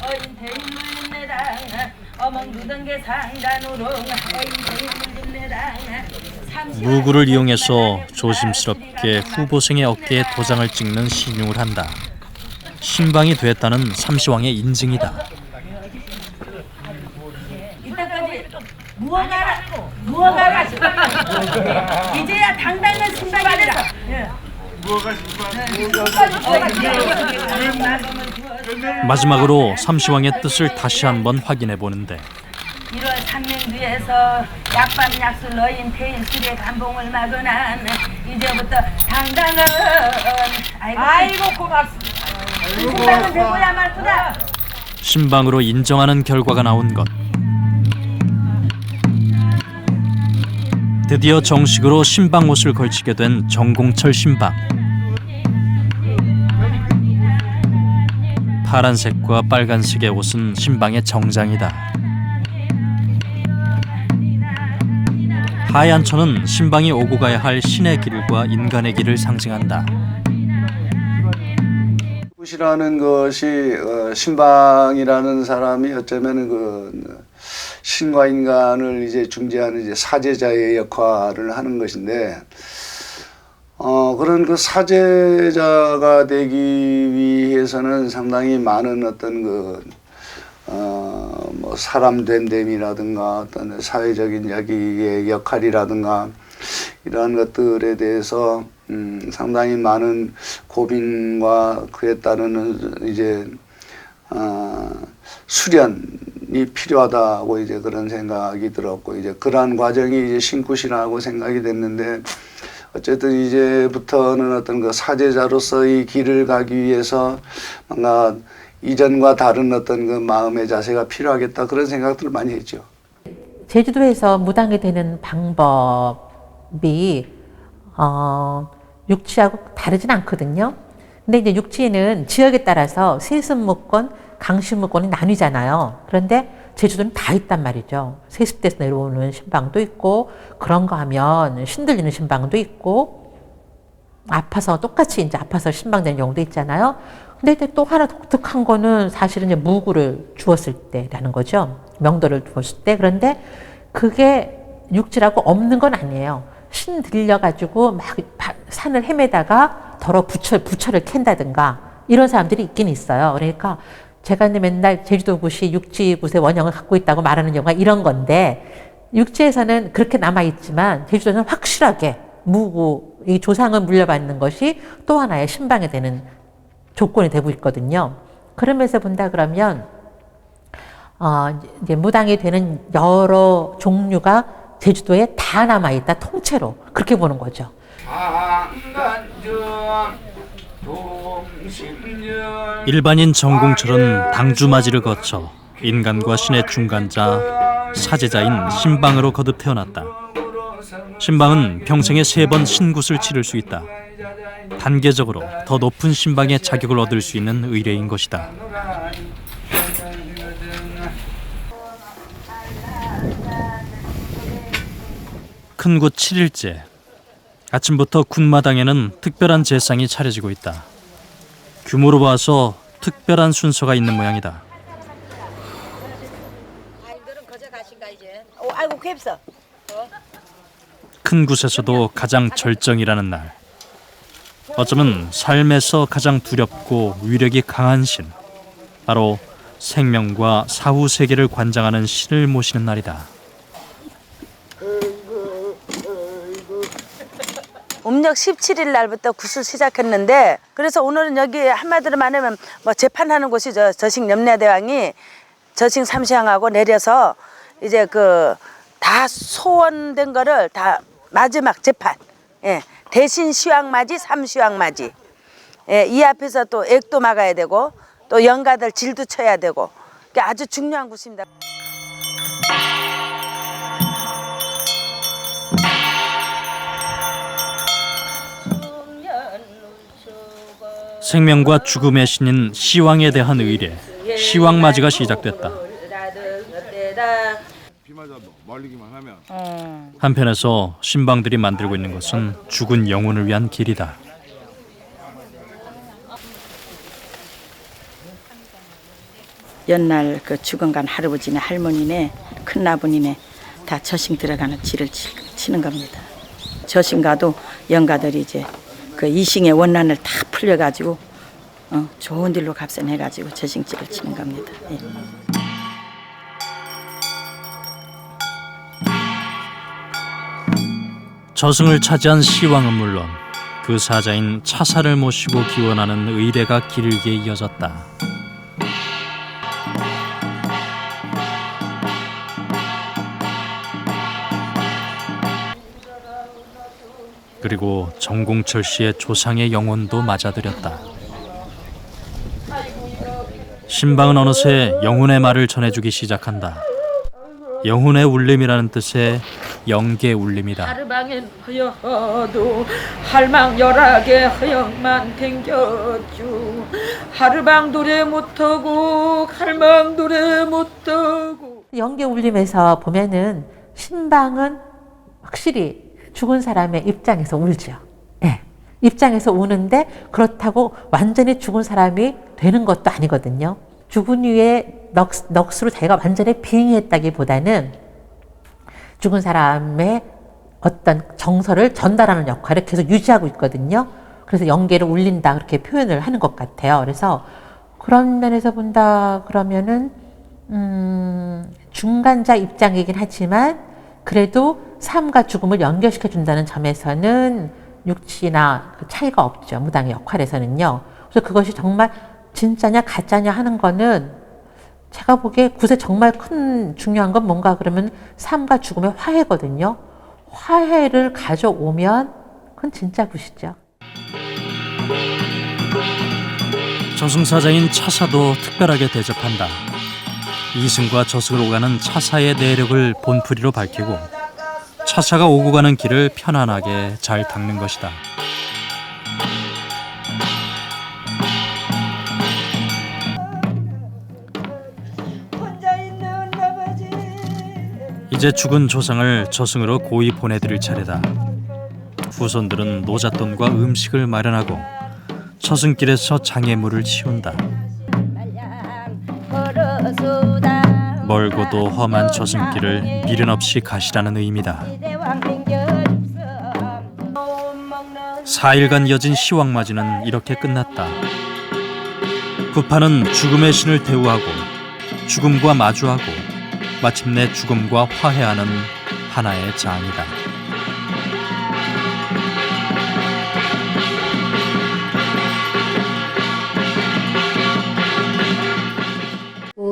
무구를 이용해서 조심스럽게 후보생의 어깨에 도장을 찍는 신용을 한다. 신방이 됐다는 삼시왕의 인증이다. 무어가라. 이제야 당당한 신방이 됐어. 마지막으로 삼시왕의 뜻을 다시 한번 확인해 보는데 1월 삼명주에서 약반 약술 너인 태인 술의 감봉을 마도난 이제부터 당당한 아이고 고맙습니다. 신방은 되고야 말구나. 신방으로 인정하는 결과가 나온 것. 드디어 정식으로 신방 옷을 걸치게 된 정공철 신방. 파란색과 빨간색의 옷은 신방의 정장이다. 하얀 천은 신방이 오고 가야 할 신의 길과 인간의 길을 상징한다. 굿이라는 것이 신방이라는 사람이 어쩌면 그 신과 인간을 이제 중재하는 이제 사제자의 역할을 하는 것인데, 그런 그 사제자가 되기 위해서는 상당히 많은 어떤 뭐 사람 된됨이라든가 어떤 사회적인 자기의 역할이라든가 이러한 것들에 대해서 상당히 많은 고민과 그에 따르는 이제 수련이 필요하다고 이제 그런 생각이 들었고, 이제 그러한 과정이 이제 신굿이라고 생각이 됐는데, 어쨌든 이제부터는 어떤 그 사제자로서의 길을 가기 위해서 뭔가 이전과 다른 어떤 그 마음의 자세가 필요하겠다, 그런 생각들을 많이 했죠. 제주도에서 무당이 되는 방법이 육지하고 다르진 않거든요. 근데 이제 육지에는 지역에 따라서 세습무권, 강신무권이 나뉘잖아요. 그런데 제주도는 다 있단 말이죠. 세습대에서 내려오는 신방도 있고, 그런 거 하면 신들리는 신방도 있고, 아파서 똑같이 이제 아파서 신방되는 경우도 있잖아요. 근데 또 하나 독특한 거는 사실은 이제 무구를 주었을 때라는 거죠. 명도를 주었을 때. 그런데 그게 육지라고 없는 건 아니에요. 신 들려가지고 막 산을 헤매다가 더러 부처를 캔다든가 이런 사람들이 있긴 있어요. 그러니까 제가 맨날 제주도굿이 육지굿의 원형을 갖고 있다고 말하는 경우가 이런 건데, 육지에서는 그렇게 남아있지만 제주도는 확실하게 무구, 이 조상을 물려받는 것이 또 하나의 신방이 되는 조건이 되고 있거든요. 그러면서 본다 그러면 이제 무당이 되는 여러 종류가 제주도에 다 남아있다, 통째로 그렇게 보는 거죠. 일반인 정공철은 당주맞이를 거쳐 인간과 신의 중간자, 사제자인 신방으로 거듭 태어났다. 신방은 평생에 3번 신굿을 치를 수 있다. 단계적으로 더 높은 신방의 자격을 얻을 수 있는 의례인 것이다. 큰 굿 7일째. 아침부터 굿마당에는 특별한 제상이 차려지고 있다. 규모로 봐서 특별한 순서가 있는 모양이다. 아이고 갭서. 큰 굿에서도 가장 절정이라는 날. 어쩌면 삶에서 가장 두렵고 위력이 강한 신, 바로 생명과 사후 세계를 관장하는 신을 모시는 날이다. 음력 17일 날부터 굿을 시작했는데, 그래서 오늘은 여기 한마디로 말하면 뭐 재판하는 곳이죠. 저식 염려대왕이 저식 삼시왕하고 내려서 이제 그 다 소원된 거를 다 마지막 재판, 대신 시황맞이, 삼시황맞이, 이 앞에서 또 액도 막아야 되고 또 영가들 질도 쳐야 되고, 아주 중요한 곳입니다. 생명과 죽음의 신인 시왕에 대한 의례, 시왕맞이가 시작됐다. 한편에서 신방들이 만들고 있는 것은 죽은 영혼을 위한 길이다. 옛날 그 죽은간 할아버지네 할머니네 큰나부니네 다 저승 들어가는 지를 치는 겁니다. 저승 가도 영가들이 이제 그 이승의 원난을 다 풀려가지고 좋은 일로 값선해가지고 저승지를 치는 겁니다. 예. 저승을 차지한 시왕은 물론 그 사자인 차사를 모시고 기원하는 의례가 길게 이어졌다. 그리고 정공철 씨의 조상의 영혼도 맞아들였다. 신방은 어느새 영혼의 말을 전해주기 시작한다. 영혼의 울림이라는 뜻의 영계 울림이다. 하루방엔 허여도 할망 열하게 허영만 댕겨주 하루방 노래 못하고 할망 노래 못하고. 영계 울림에서 보면은 신방은 확실히 죽은 사람의 입장에서 울죠. 네. 입장에서 우는데 그렇다고 완전히 죽은 사람이 되는 것도 아니거든요. 죽은 이의 넋으로 자기가 완전히 빙의했다기보다는 죽은 사람의 어떤 정서를 전달하는 역할을 계속 유지하고 있거든요. 그래서 영계를 울린다 그렇게 표현을 하는 것 같아요. 그래서 그런 면에서 본다 그러면은 중간자 입장이긴 하지만 그래도 삶과 죽음을 연결시켜 준다는 점에서는 육치나 차이가 없죠. 무당의 역할에서는요. 그래서 그것이 정말 진짜냐 가짜냐 하는 거는 제가 보기에 굿에 정말 큰 중요한 건 뭔가 그러면 삶과 죽음의 화해거든요. 화해를 가져오면 그건 진짜 굿이죠. 저승사자인 차사도 특별하게 대접한다. 이승과 저승을 오가는 차사의 내력을 본풀이로 밝히고 차사가 오고 가는 길을 편안하게 잘 닦는 것이다. 이제 죽은 조상을 저승으로 고이 보내드릴 차례다. 후손들은 노잣돈과 음식을 마련하고 저승길에서 장애물을 치운다. 멀고도 험한 저승길을 미련 없이 가시라는 의미다. 4일간 이어진 시왕맞이는 이렇게 끝났다. 구파는 죽음의 신을 대우하고 죽음과 마주하고 마침내 죽음과 화해하는 하나의 장이다.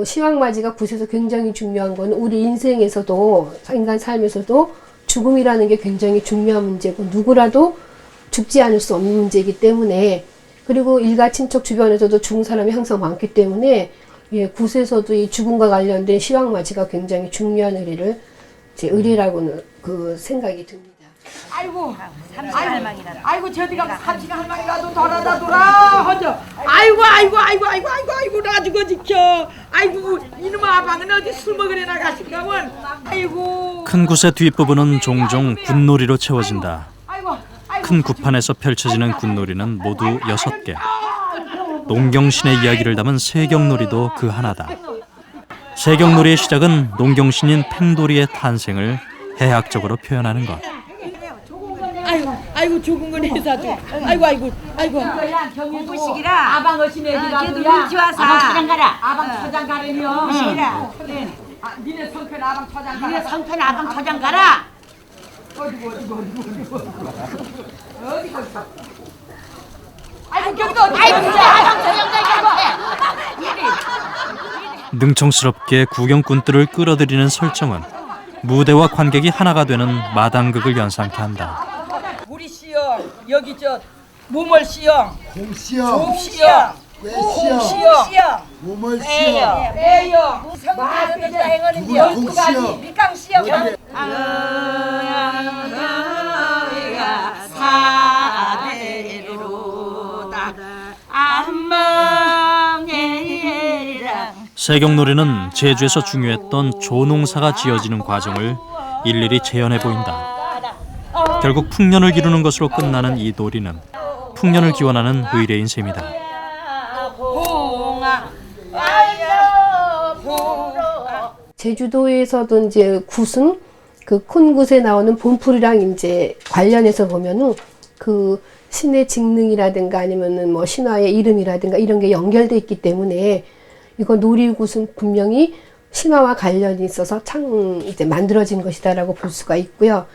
시왕맞이가 굿에서 굉장히 중요한 건 우리 인생에서도 인간 삶에서도 죽음이라는 게 굉장히 중요한 문제고 누구라도 죽지 않을 수 없는 문제이기 때문에 그리고 일가 친척 주변에서도 죽은 사람이 항상 많기 때문에 예, 굿에서도 이 죽음과 관련된 시왕맞이가 굉장히 중요한 의례를 제 의례라고는 그 생각이 듭니다. 아이고, 아이고, 저디가 삼시가 할망이라도 돌아다 돌아 하죠. 아이고, 나 죽어 지켜. 아이고, 이놈 아방은 어디 술 먹으러 나가신가면. 아이고. 큰 굿의 뒷부분은 종종 굿놀이로 채워진다. 큰 굿판에서 펼쳐지는 굿놀이는 모두 6개. 농경신의 이야기를 담은 세경놀이도 그 하나다. 세경놀이의 시작은 농경신인 팽돌이의 탄생을 해학적으로 표현하는 것. 아이고 죽은 건 회사도. 아이고. 경우식이라. 아방 어신 애기라도야. 아방 처장 가라. 아방 처장 가라며. 시기라. 니네 성편 아방 처장 가라. 니네 성편 아방 처장 가라. 어디고. 아이고 경도. 아이고 아방 처장 가라. 능청스럽게 구경꾼들을 끌어들이는 설정은 무대와 관객이 하나가 되는 마당극을 연상케 한다. 우리 시영 여기 저 모멀시영 공시영 조시영 꾀시영 모멀시영 모멀시영 애영 마을비자 행언인데요 공시영 밀강시영 사대로다 세경놀이는 제주에서 중요했던 조농사가 지어지는 과정을 일일이 재현해 보인다. 결국 풍년을 기루는 것으로 끝나는 이 놀이는 풍년을 기원하는 의례인 셈이다. 제주도에서도 이제 굿은 그 콘굿에 나오는 봄풀이랑 이제 관련해서 보면은 그 신의 직능이라든가 아니면은 뭐 신화의 이름이라든가 이런 게 연결돼 있기 때문에 이거 놀이굿은 분명히 신화와 관련이 있어서 이제 만들어진 것이다라고 볼 수가 있고요.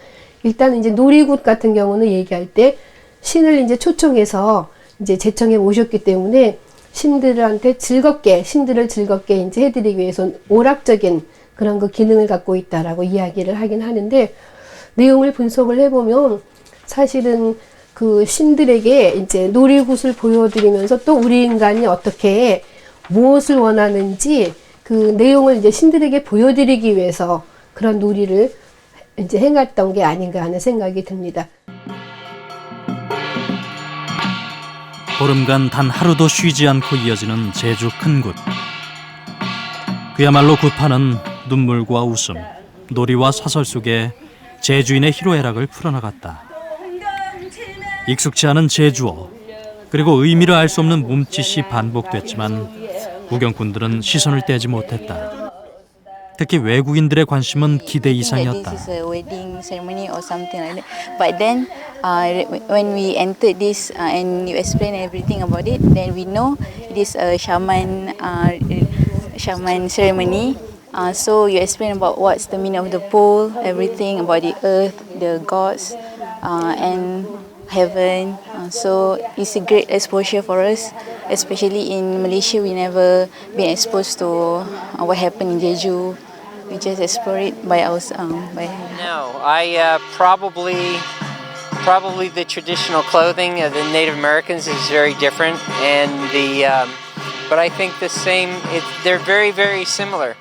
일단 이제 놀이굿 같은 경우는 얘기할 때 신을 이제 초청해서 이제 제청에 모셨기 때문에 신들을 즐겁게 이제 해드리기 위해서 오락적인 그런 그 기능을 갖고 있다라고 이야기를 하긴 하는데, 내용을 분석을 해보면 사실은 그 신들에게 이제 놀이굿을 보여드리면서 또 우리 인간이 어떻게 무엇을 원하는지 그 내용을 이제 신들에게 보여드리기 위해서 그런 놀이를 이제 행했던 게 아닌가 하는 생각이 듭니다. 보름간 단 하루도 쉬지 않고 이어지는 제주 큰 굿. 그야말로 굿판은 눈물과 웃음, 놀이와 사설 속에 제주인의 희로애락을 풀어나갔다. 익숙치 않은 제주어, 그리고 의미를 알 수 없는 몸짓이 반복됐지만 구경꾼들은 시선을 떼지 못했다. 특히 외국인들의 관심은 기대 이상이었다. This is a wedding ceremony or something like that. But then, when we entered this and you explain everything about it, then we know it is a shaman ceremony. So you explain about what's the meaning of the pole, everything about the earth, the gods, and heaven. So it's a great exposure for us, especially in Malaysia. We never been exposed to what happened in Jeju. We just explore it by ourselves. No, I probably the traditional clothing of the Native Americans is very different, and but I think the same. They're very very similar.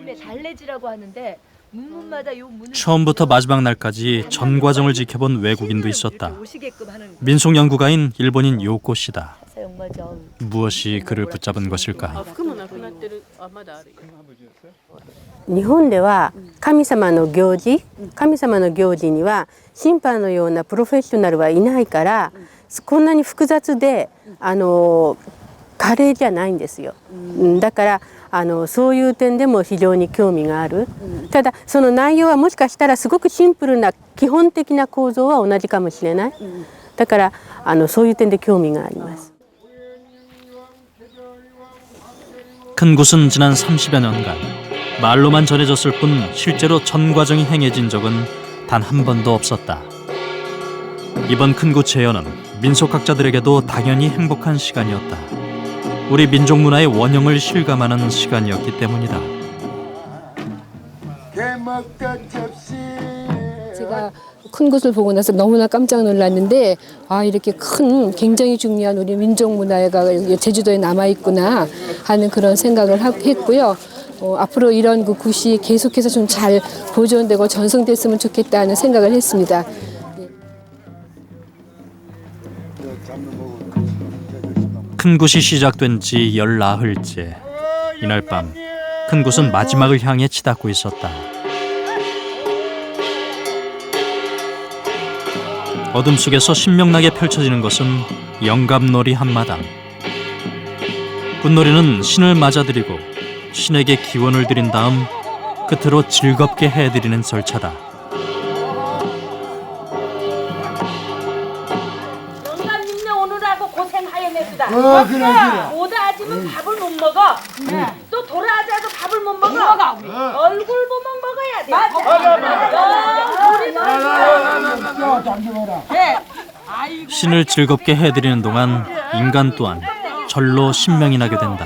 달래지라고 하는데 문마다 요 문을 처음부터 마지막 날까지 전 과정을 지켜본 외국인도 있었다. 민속 연구가인 일본인 요코 씨다. 무엇이 그를 붙잡은 것일까? 日本では神様の行事には審判のようなプロフェッショナルはいないから、こんなに複雑で華麗じゃないんですよ。だからそういう点でも非常に興味がある。ただその内容はもしかしたらすごくシンプルな基本的な構造は同じかもしれない。だからそういう点で興味があります。 큰 굿은 지난 30여 년간 말로만 전해졌을 뿐 실제로 전 과정이 행해진 적은 단 한 번도 없었다. 이번 큰 굿 재현은 민속학자들에게도 당연히 행복한 시간이었다. 우리 민족 문화의 원형을 실감하는 시간이었기 때문이다. 제가 큰 굿을 보고 나서 너무나 깜짝 놀랐는데, 이렇게 큰 굉장히 중요한 우리 민족 문화가 제주도에 남아있구나 하는 그런 생각을 했고요. 앞으로 이런 그 굿이 계속해서 좀 잘 보존되고 전승됐으면 좋겠다 하는 생각을 했습니다. 큰 굿이 시작된 지 10나흘째. 이날 밤 큰 굿은 마지막을 향해 치닫고 있었다. 어둠 속에서 신명나게 펼쳐지는 것은 영감놀이 한마당. 굿놀이는 신을 맞아들이고 신에게 기원을 드린 다음 끝으로 즐겁게 해드리는 절차다. 영감님네 오느라고 고생하였습니다. 그래. 오다 아침은 밥을 못 먹어. 또 돌아와도 밥을 못 먹어. 얼굴 보면 먹어야 돼. 신을 즐겁게 해드리는 동안 인간 또한 절로 신명이 나게 된다.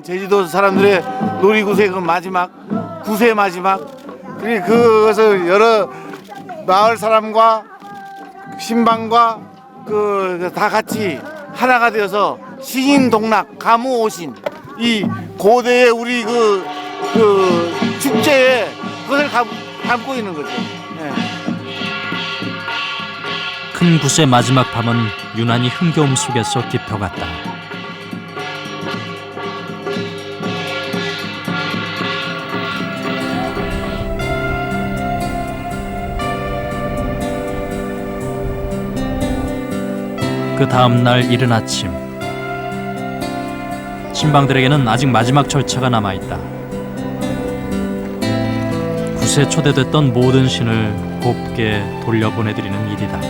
제주도 사람들의 놀이굿의 그 마지막, 굿의 마지막, 그리고 그것을 여러 마을 사람과 신방과 다 같이 하나가 되어서 신인동락, 가무오신, 이 고대의 우리 그 축제에 그것을 담고 있는 거죠. 네. 큰 굿의 마지막 밤은 유난히 흥겨움 속에서 깊어갔다. 그 다음 날 이른 아침, 신방들에게는 아직 마지막 절차가 남아있다. 굿에 초대됐던 모든 신을 곱게 돌려보내드리는 일이다.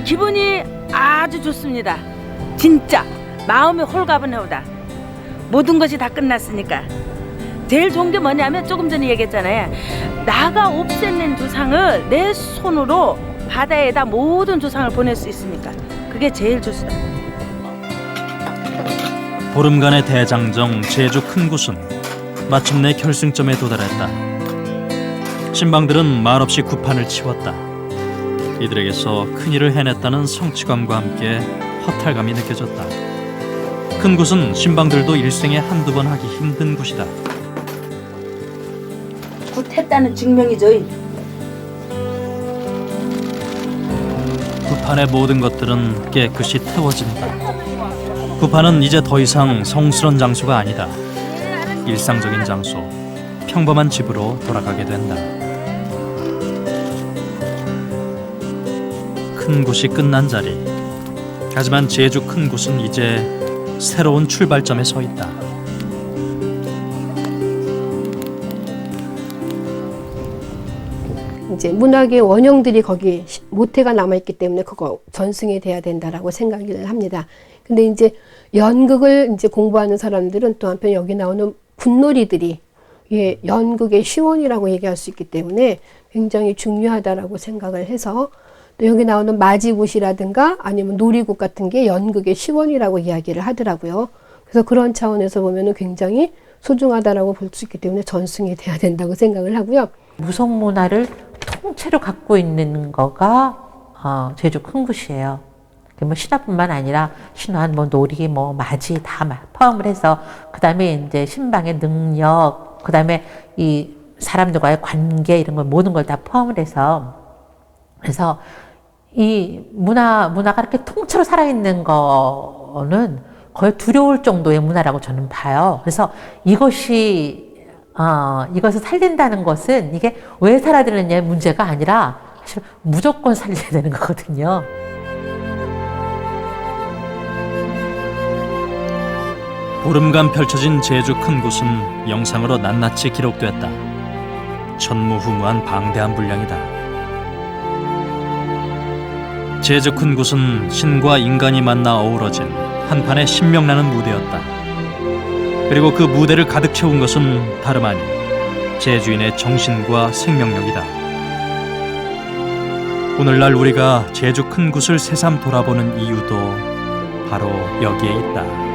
기분이 아주 좋습니다. 진짜 마음이 홀가분해오다. 모든 것이 다 끝났으니까. 제일 좋은 게 뭐냐면 조금 전에 얘기했잖아요. 나가 없애낸 조상을 내 손으로 바다에다 모든 조상을 보낼 수 있으니까 그게 제일 좋습니다. 보름간의 대장정 제주 큰 굿은 마침내 결승점에 도달했다. 신방들은 말없이 굿판을 치웠다. 이들에게서 큰일을 해냈다는 성취감과 함께 허탈감이 느껴졌다. 큰 굿은 신방들도 일생에 한두 번 하기 힘든 굿이다. 굿했다는 증명이죠. 굿판의 모든 것들은 깨끗이 태워진다. 굿판은 이제 더 이상 성스러운 장소가 아니다. 일상적인 장소, 평범한 집으로 돌아가게 된다. 큰 굿이 끝난 자리. 하지만 제주 큰 굿은 이제 새로운 출발점에 서 있다. 이제 문학의 원형들이 거기 모태가 남아있기 때문에 그거 전승이 돼야 된다라고 생각을 합니다. 근데 이제 연극을 이제 공부하는 사람들은 또 한편 여기 나오는 굿놀이들이 예, 연극의 시원이라고 얘기할 수 있기 때문에 굉장히 중요하다라고 생각을 해서 또 여기 나오는 마지굿이라든가 아니면 놀이굿 같은 게 연극의 시원이라고 이야기를 하더라고요. 그래서 그런 차원에서 보면은 굉장히 소중하다라고 볼 수 있기 때문에 전승이 돼야 된다고 생각을 하고요. 무속문화를 통째로 갖고 있는 거가 제주 큰 굿이에요. 뭐 신화뿐만 아니라 신화, 뭐 놀이, 뭐 맞이 다 포함을 해서 그 다음에 이제 신방의 능력, 그 다음에 이 사람들과의 관계 이런 걸 모든 걸 다 포함을 해서 그래서 이 문화가 이렇게 통째로 살아있는 거는 거의 두려울 정도의 문화라고 저는 봐요. 그래서 이것을 살린다는 것은 이게 왜 살아야 되느냐의 문제가 아니라 사실 무조건 살려야 되는 거거든요. 보름간 펼쳐진 제주 큰 굿은 영상으로 낱낱이 기록됐다. 전무후무한 방대한 분량이다. 제주 큰 굿은 신과 인간이 만나 어우러진 한판의 신명나는 무대였다. 그리고 그 무대를 가득 채운 것은 다름 아닌 제주인의 정신과 생명력이다. 오늘날 우리가 제주 큰 굿을 새삼 돌아보는 이유도 바로 여기에 있다.